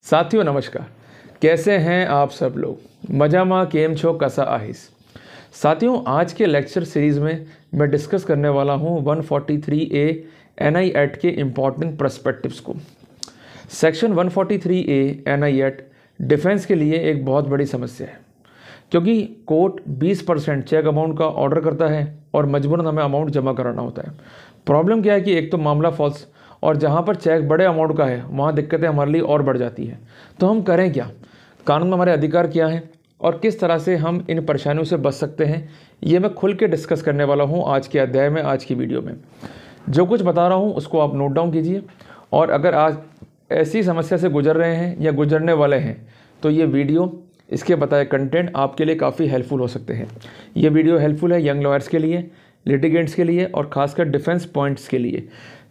साथियों नमस्कार, कैसे हैं आप सब लोग? मजामा केम छो कसा आहिस। साथियों, आज के लेक्चर सीरीज़ में मैं डिस्कस करने वाला हूं 143A NI एक्ट के इम्पॉर्टेंट पर्सपेक्टिव्स को। Section 143A NI act defence के लिए एक बहुत बड़ी समस्या है, क्योंकि कोर्ट 20% चेक अमाउंट का ऑर्डर करता है और मजबूरन हमें अमाउंट जमा कराना होता है। प्रॉब्लम क्या है कि एक तो मामला फॉल्स, और जहाँ पर चेक बड़े अमाउंट का है वहाँ दिक्कतें हमारे लिए और बढ़ जाती हैं। तो हम करें क्या? कानून में हमारे अधिकार क्या हैं और किस तरह से हम इन परेशानियों से बच सकते हैं, ये मैं खुल के डिस्कस करने वाला हूँ आज के अध्याय में, आज की वीडियो में। जो कुछ बता रहा हूँ उसको आप नोट डाउन कीजिए, और अगर आज ऐसी समस्या से गुजर रहे हैं या गुजरने वाले हैं तो ये वीडियो, इसके बताए कंटेंट आपके लिए काफ़ी हेल्पफुल हो सकते हैं। ये वीडियो हेल्पफुल है यंग लॉयर्स के लिए, लिटिगेंट्स के लिए और ख़ासकर डिफेंस पॉइंट्स के लिए,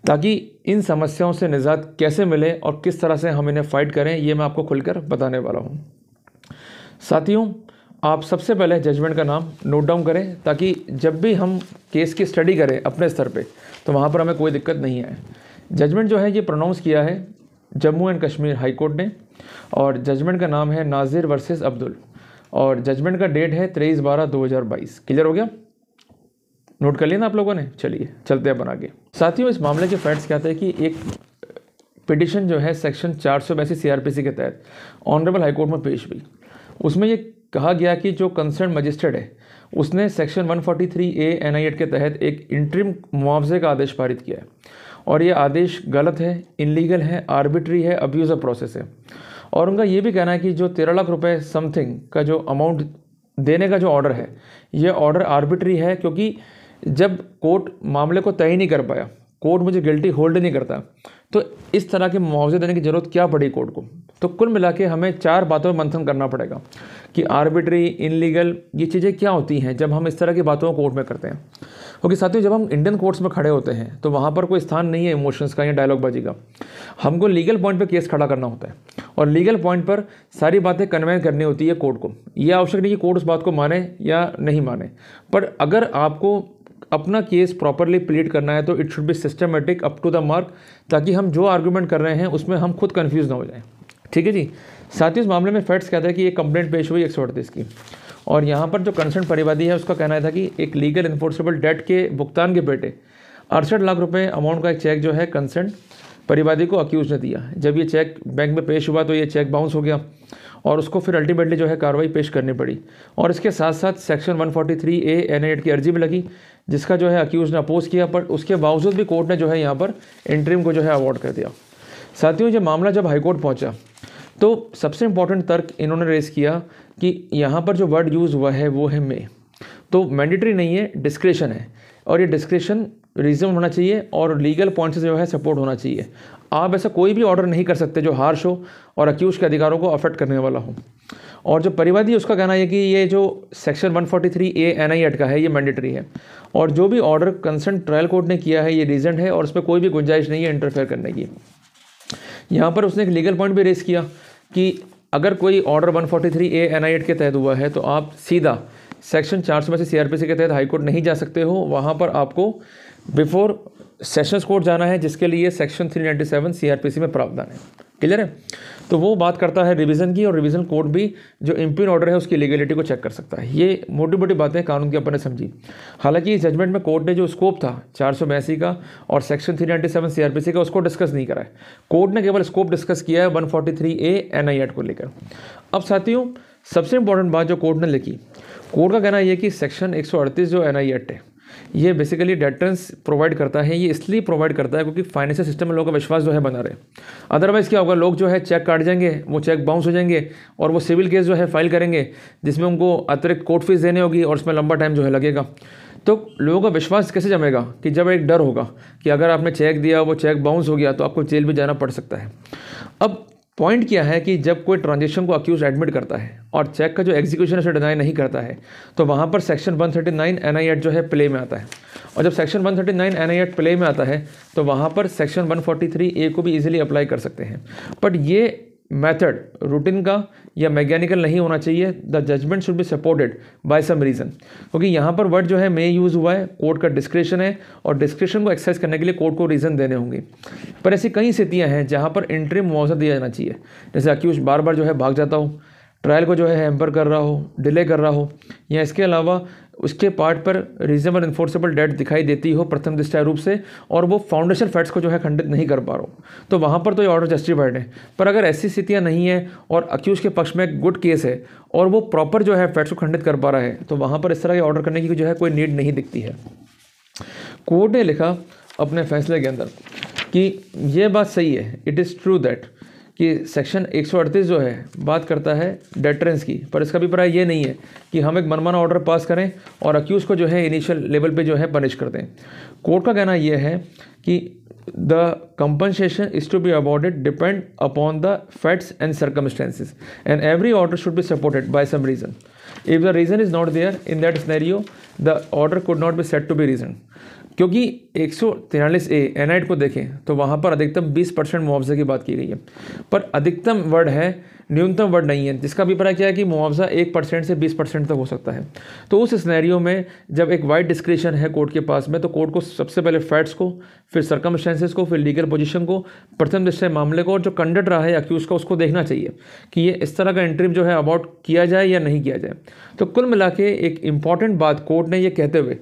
ताकि इन समस्याओं से निजात कैसे मिले और किस तरह से हम इन्हें फाइट करें, ये मैं आपको खुलकर बताने वाला हूँ। साथियों, आप सबसे पहले जजमेंट का नाम नोट डाउन करें, ताकि जब भी हम केस की स्टडी करें अपने स्तर पे तो वहाँ पर हमें कोई दिक्कत नहीं आए। जजमेंट जो है ये प्रोनाउंस किया है Jammu and Kashmir high court ने, और जजमेंट का नाम है नाजिर वर्सेस अब्दुल, और जजमेंट का डेट है 23/12/2022। क्लियर हो गया? नोट कर लिया ना आप लोगों ने? चलिए चलते हैं आगे। साथियों, इस मामले के फैक्ट्स क्या थे कि एक पिटिशन जो है सेक्शन 482 CRPC के तहत ऑनरेबल हाईकोर्ट में पेश हुई। उसमें ये कहा गया कि जो कंसर्न मजिस्ट्रेट है उसने सेक्शन 143A NI एक्ट के तहत एक इंटरिम मुआवजे का आदेश पारित किया है, और ये आदेश गलत है, इनलीगल है, आर्बिट्री है, अब्यूज़ ऑफ प्रोसेस है। और उनका ये भी कहना है कि जो 13 लाख रुपए समथिंग का जो अमाउंट देने का जो ऑर्डर है, ये ऑर्डर आर्बिट्री है, क्योंकि जब कोर्ट मामले को तय नहीं कर पाया, कोर्ट मुझे गिल्टी होल्ड नहीं करता, तो इस तरह के मुआवजे देने की ज़रूरत क्या पड़ी कोर्ट को? तो कुल मिला के हमें 4 बातों में मंथन करना पड़ेगा कि आर्बिट्री, इनलीगल, ये चीज़ें क्या होती हैं जब हम इस तरह की बातों को कोर्ट में करते हैं। क्योंकि साथियों, जब हम इंडियन कोर्ट्स में खड़े होते हैं तो वहाँ पर कोई स्थान नहीं है इमोशंस का या डायलॉगबाजी का। हमको लीगल पॉइंट पर केस खड़ा करना होता है, और लीगल पॉइंट पर सारी बातें कन्वे करनी होती है कोर्ट को। ये आवश्यक नहीं कि कोर्ट उस बात को माने या नहीं माने, पर अगर आपको अपना केस प्रॉपरली प्लीड करना है तो it should be systematic, up to the mark, ताकि हम जो आर्गूमेंट कर रहे हैं उसमें हम खुद कंफ्यूज ना हो जाएं। ठीक है जी। साथ ही इस मामले में फैक्ट्स कहता है कि एक कंप्लेंट पेश हुई 138 की, और यहाँ पर जो कंसर्न परिवादी है उसका कहना था कि एक लीगल इन्फोर्सेबल डेट के भुगतान के पेटे 68 लाख रुपये अमाउंट का एक चेक जो है कंसर्न परिवादी को अक्यूज ने दिया। जब ये चेक बैंक में पेश हुआ तो ये चेक बाउंस हो गया, और उसको फिर अल्टीमेटली जो है कार्रवाई पेश करनी पड़ी, और इसके साथ साथ सेक्शन 143A NI एक्ट की अर्जी भी लगी, जिसका जो है अक्यूज ने अपोज किया, पर उसके बावजूद भी कोर्ट ने जो है यहाँ पर इंटरिम को जो है अवॉर्ड कर दिया। साथियों, ये मामला जब हाईकोर्ट पहुँचा तो सबसे इंपॉर्टेंट तर्क इन्होंने रेस किया कि यहाँ पर जो वर्ड यूज़ हुआ है वो है मे, तो मैंडेटरी नहीं है, डिस्क्रेशन है, और ये डिस्क्रेशन रीजन होना चाहिए और लीगल पॉइंट से जो है सपोर्ट होना चाहिए। आप ऐसा कोई भी ऑर्डर नहीं कर सकते जो हार्श हो और अक्यूज के अधिकारों को अफेक्ट करने वाला हो। और जो परिवादी है उसका कहना है कि ये जो सेक्शन 143A NI एक्ट का है ये मैंडेटरी है, और जो भी ऑर्डर कंसर्न ट्रायल कोर्ट ने किया है ये रीजन है, और उसमें कोई भी गुंजाइश नहीं है इंटरफेयर करने की। यहाँ पर उसने एक लीगल पॉइंट भी रेस किया कि अगर कोई ऑर्डर 143A NI एक्ट के तहत हुआ है तो आप सीधा सेक्शन 482 CRPC के तहत हाईकोर्ट नहीं जा सकते हो, वहाँ पर आपको बिफोर सेशंस कोर्ट जाना है, जिसके लिए सेक्शन 397 CRPC में प्रावधान है। क्लियर है? तो वो बात करता है रिवीजन की, और रिवीजन कोर्ट भी जो इम्पिन ऑर्डर है उसकी लीगलिटी को चेक कर सकता है। ये मोटी मोटी बातें कानून की अपन ने समझी। हालांकि इस जजमेंट में कोर्ट ने जो स्कोप था 482 का और सेक्शन 397 CRPC का उसको डिस्कस नहीं करा है। कोर्ट ने केवल स्कोप डिस्कस किया है 143A NI एक्ट को लेकर। अब साथियों, सबसे इंपॉर्टेंट बात जो कोर्ट ने लिखी, कोर्ट का कहना यह कि सेक्शन 138 जो NI एक्ट है ये बेसिकली डेटरेंस प्रोवाइड करता है। ये इसलिए प्रोवाइड करता है क्योंकि फाइनेंशियल सिस्टम में लोगों का विश्वास जो है बना रहे। अदरवाइज़ क्या होगा, लोग जो है चेक काट जाएंगे, वो चेक बाउंस हो जाएंगे, और वो सिविल केस जो है फाइल करेंगे जिसमें उनको अतिरिक्त कोर्ट फीस देनी होगी, और उसमें लंबा टाइम जो है लगेगा। तो लोगों का विश्वास कैसे जमेगा कि जब एक डर होगा कि अगर आपने चेक दिया, वो चेक बाउंस हो गया तो आपको जेल भी जाना पड़ सकता है। अब पॉइंट क्या है कि जब कोई ट्रांजेक्शन को अक्यूज एडमिट करता है और चेक का जो एग्जीक्यूशन उसे डिनाई नहीं करता है, तो वहाँ पर सेक्शन 139 NI एक्ट जो है प्ले में आता है, और जब सेक्शन 139 NI एक्ट प्ले में आता है तो वहाँ पर सेक्शन 143A को भी इजीली अप्लाई कर सकते हैं। बट ये मेथड रूटीन का या मैकेनिकल नहीं होना चाहिए। The judgment should be supported by some reason, क्योंकि यहाँ पर वर्ड जो है मे यूज़ हुआ है, कोर्ट का डिस्क्रिप्शन है और डिस्क्रिप्शन को एक्सरसाइज करने के लिए कोर्ट को रीज़न देने होंगे। पर ऐसी कई स्थितियाँ हैं जहाँ पर इंटरिम मुआवजा दिया जाना चाहिए, जैसे अक्यूज बार बार जो है भाग जाता हो, ट्रायल को जो है हैम्पर कर रहा हो, डिले कर रहा हो, या इसके अलावा उसके पार्ट पर रीजनेबल इन्फोर्सेबल डेट दिखाई देती हो प्रथम दृष्टया रूप से और वो फाउंडेशन फैक्ट्स को जो है खंडित नहीं कर पा रहा हो, तो वहाँ पर तो ये ऑर्डर जस्टिफाइड है। पर अगर ऐसी स्थितियाँ नहीं है और अक्यूज के पक्ष में एक गुड केस है और वो प्रॉपर जो है फैक्ट्स को खंडित कर पा रहा है, तो वहाँ पर इस तरह के ऑर्डर करने की जो है कोई नीड नहीं दिखती है। कोर्ट ने लिखा अपने फैसले के अंदर कि ये बात सही है, इट इज़ ट्रू दैट, कि सेक्शन 138 जो है बात करता है डेटरेंस की, पर इसका अभिप्राय ये नहीं है कि हम एक मनमाना ऑर्डर पास करें और अक्यूज़ को जो है इनिशियल लेवल पे जो है पनिश कर दें। कोर्ट का कहना यह है कि the compensation is to be awarded depend upon the facts and circumstances and every order should be supported by some reason. If the reason is not there in that scenario the order could not be set to be reason. क्योंकि 143A एनआईट को देखें तो वहाँ पर अधिकतम 20% मुआवजे की बात की गई है, पर अधिकतम वर्ड है, न्यूनतम वर्ड नहीं है, जिसका अभिप्राय क्या है कि मुआवजा 1% से 20% तक हो सकता है। तो उस सिनेरियो में जब एक वाइड डिस्क्रिप्शन है कोर्ट के पास में, तो कोर्ट को सबसे पहले फैक्ट्स को, फिर सर्कमस्टेंसेस को, फिर लीगल पोजीशन को, प्रथम दृष्टया मामले को और जो कंडक्ट रहा है अक्यूज का उसको देखना चाहिए कि ये इस तरह का इंटरिम जो है अबॉर्ट किया जाए या नहीं किया जाए। तो कुल मिला के एक इम्पॉर्टेंट बात कोर्ट ने ये कहते हुए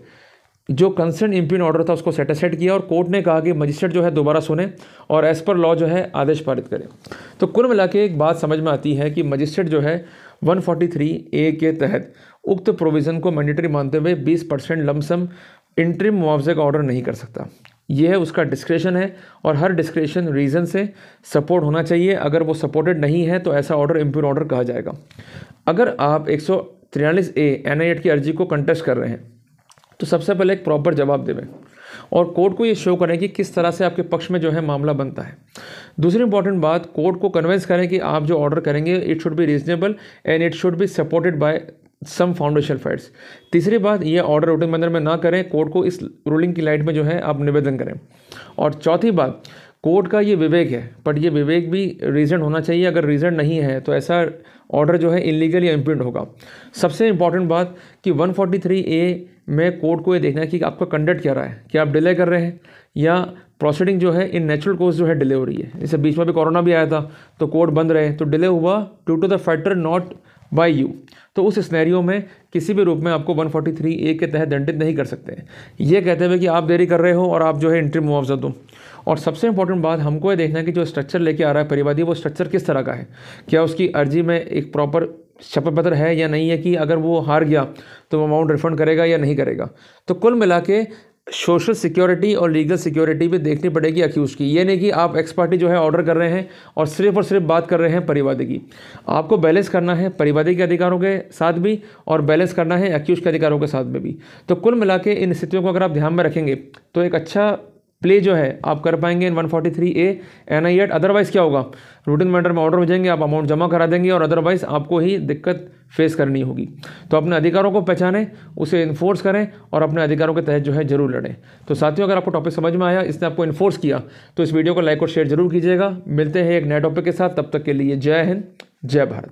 जो कंसर्न इम्प्यून ऑर्डर था उसको सेटिस्फाइड किया और कोर्ट ने कहा कि मजिस्ट्रेट जो है दोबारा सुने और एज पर लॉ जो है आदेश पारित करे। तो कुल मिला के एक बात समझ में आती है कि मजिस्ट्रेट जो है 143A के तहत उक्त प्रोविज़न को मैंडेटरी मानते हुए 20% लमसम इंटरिम मुआवजे का ऑर्डर नहीं कर सकता। यह है उसका डिस्क्रेशन है और हर डिस्क्रेशन रीज़न से सपोर्ट होना चाहिए। अगर वो सपोर्टेड नहीं है तो ऐसा ऑर्डर इम्प्यून ऑर्डर कहा जाएगा। अगर आप 143A एनआईएट की अर्जी को कंटेस्ट कर रहे हैं तो सबसे पहले एक प्रॉपर जवाब देवें और कोर्ट को ये शो करें कि किस तरह से आपके पक्ष में जो है मामला बनता है। दूसरी इंपॉर्टेंट बात, कोर्ट को कन्विंस करें कि आप जो ऑर्डर करेंगे it should be reasonable and it should be supported by some foundation facts. तीसरी बात, ये ऑर्डर रूटिंग मैनर में ना करें, कोर्ट को इस रूलिंग की लाइट में जो है आप निवेदन करें। और चौथी बात, कोर्ट का ये विवेक है, बट ये विवेक भी रीजन होना चाहिए। अगर रीजन नहीं है तो ऐसा ऑर्डर जो है इलीगल या इम्प्यूड होगा। सबसे इंपॉर्टेंट बात कि 143A में कोर्ट को ये देखना है कि आपका कंडक्ट क्या रहा है, क्या आप डिले कर रहे हैं या प्रोसीडिंग जो है इन नेचुरल कोर्स जो है डिले हो रही है। जैसे बीच में भी कोरोना भी आया था तो कोर्ट बंद रहे तो डिले हुआ due to the factor not by you. तो उस सिनेरियो में किसी भी रूप में आपको 143A के तहत दंडित नहीं कर सकते हैं, ये कहते हुए कि आप देरी कर रहे हो और आप जो है इंटरिम मुआवजा दो। और सबसे इंपॉर्टेंट बात, हमको ये देखना है कि जो स्ट्रक्चर लेके आ रहा है परिवादी, वो स्ट्रक्चर किस तरह का है। क्या उसकी अर्जी में एक प्रॉपर शपथ पत्र है या नहीं है कि अगर वो हार गया तो वो अमाउंट रिफंड करेगा या नहीं करेगा। तो कुल मिला के सोशल सिक्योरिटी और लीगल सिक्योरिटी भी देखनी पड़ेगी अक्यूज की। ये नहीं कि आप एक्स पार्टी जो है ऑर्डर कर रहे हैं और सिर्फ बात कर रहे हैं परिवादी की। आपको बैलेंस करना है परिवादी के अधिकारों के साथ भी और बैलेंस करना है अक्यूज के अधिकारों के साथ में भी। तो कुल मिला के इन स्थितियों को अगर आप ध्यान में रखेंगे तो एक अच्छा प्ले जो है आप कर पाएंगे इन 143A एनआईएट। अदरवाइज़ क्या होगा, रूटीन मैटर में ऑर्डर हो जाएंगे, आप अमाउंट जमा करा देंगे और अदरवाइज़ आपको ही दिक्कत फेस करनी होगी। तो अपने अधिकारों को पहचानें, उसे इन्फोर्स करें और अपने अधिकारों के तहत जो है जरूर लड़ें। तो साथियों, अगर आपको टॉपिक समझ में आया, इसने आपको इन्फोर्स किया, तो इस वीडियो को लाइक और शेयर जरूर कीजिएगा। मिलते हैं एक नए टॉपिक के साथ, तब तक के लिए जय हिंद, जय भारत।